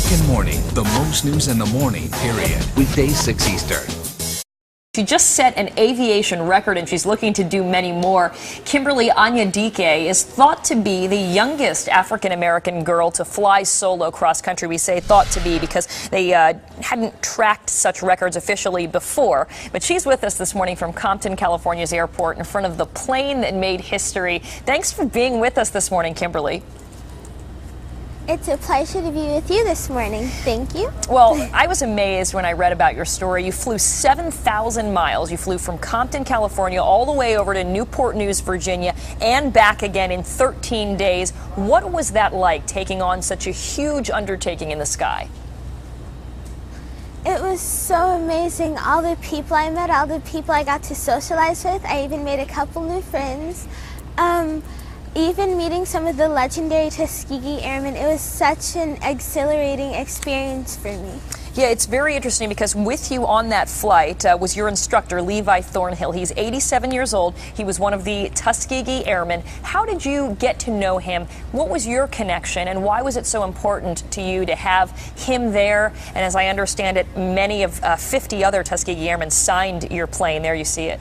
American Morning, the most news in the morning, period. Weekdays 6 Eastern. She just set an aviation record and she's looking to do many more. Kimberly Anyadike is thought to be the youngest African-American girl to fly solo cross-country. We say thought to be because they hadn't tracked such records officially before. But she's with us this morning from Compton, California's airport in front of the plane that made history. Thanks for being with us this morning, Kimberly. It's a pleasure to be with you this morning. Thank you. Well, I was amazed when I read about your story. You flew 7,000 miles. You flew from Compton, California, all the way over to Newport News, Virginia, and back again in 13 days. What was that like, taking on such a huge undertaking in the sky? It was so amazing. All the people I met, all the people I got to socialize with. I even made a couple new friends. Even meeting some of the legendary Tuskegee Airmen, it was such an exhilarating experience for me. Yeah, it's very interesting because with you on that flight was your instructor, Levi Thornhill. He's 87 years old. He was one of the Tuskegee Airmen. How did you get to know him? What was your connection, and why was it so important to you to have him there? And as I understand it, many of 50 other Tuskegee Airmen signed your plane. There you see it.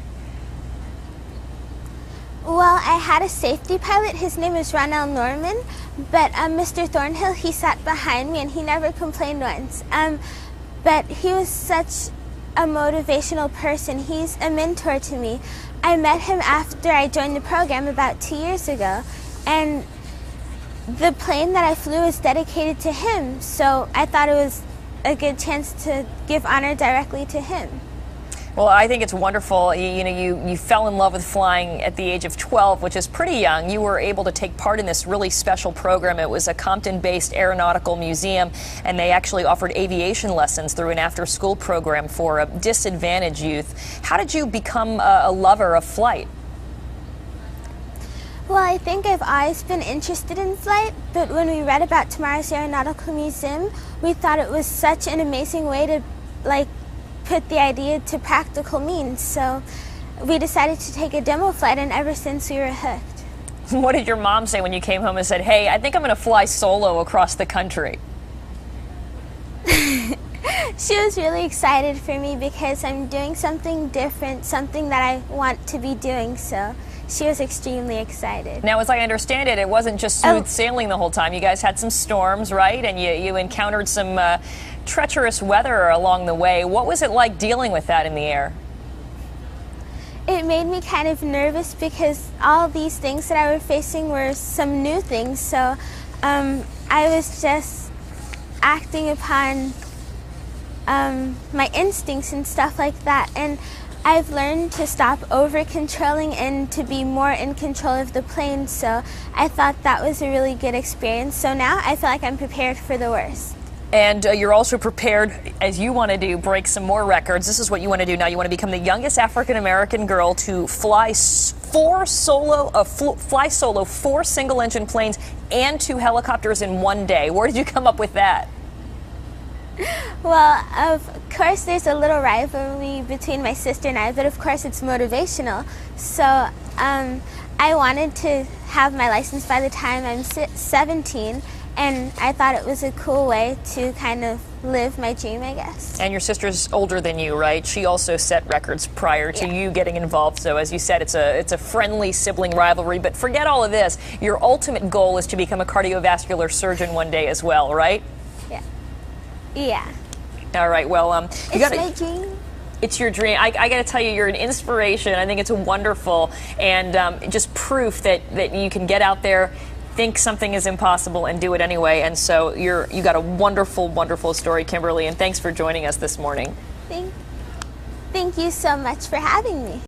Well, I had a safety pilot. His name is Ronell Norman, but Mr. Thornhill, he sat behind me and he never complained once. But he was such a motivational person. He's a mentor to me. I met him after I joined the program about 2 years ago, and the plane that I flew was dedicated to him, so I thought it was a good chance to give honor directly to him. Well, I think it's wonderful. You fell in love with flying at the age of 12, which is pretty young. You were able to take part in this really special program. It was a Compton-based aeronautical museum, and they actually offered aviation lessons through an after-school program for disadvantaged youth. How did you become a lover of flight? Well, I think I've always been interested in flight, but when we read about tomorrow's aeronautical museum, we thought it was such an amazing way to, put the idea to practical means. So we decided to take a demo flight, and ever since we were hooked. What did your mom say when you came home and said, "Hey, I think I'm going to fly solo across the country"? She was really excited for me because I'm doing something different, something that I want to be doing, so she was extremely excited. Now, as I understand it, it wasn't just smooth sailing the whole time. You guys had some storms, right? And you encountered some treacherous weather along the way. What was it like dealing with that in the air? It made me kind of nervous because all these things that I was facing were some new things, so I was just acting upon my instincts and stuff like that, and I've learned to stop over-controlling and to be more in control of the plane, so I thought that was a really good experience. So now I feel like I'm prepared for the worst. And you're also prepared, as you want to do, break some more records. This is what you want to do now. You want to become the youngest African-American girl to fly four single-engine planes and 2 helicopters in one day. Where did you come up with that? Well, of course there's a little rivalry between my sister and I, but of course it's motivational. So I wanted to have my license by the time I'm 17, and I thought it was a cool way to kind of live my dream, I guess. And your sister's older than you, right? She also set records prior to you getting involved. So as you said, it's a friendly sibling rivalry. But forget all of this. Your ultimate goal is to become a cardiovascular surgeon one day as well, right? Yeah. All right. Well, it's my dream. It's your dream. I got to tell you, you're an inspiration. I think it's wonderful, and just proof that you can get out there, think something is impossible, and do it anyway. And so you got a wonderful, wonderful story, Kimberly. And thanks for joining us this morning. Thank you so much for having me.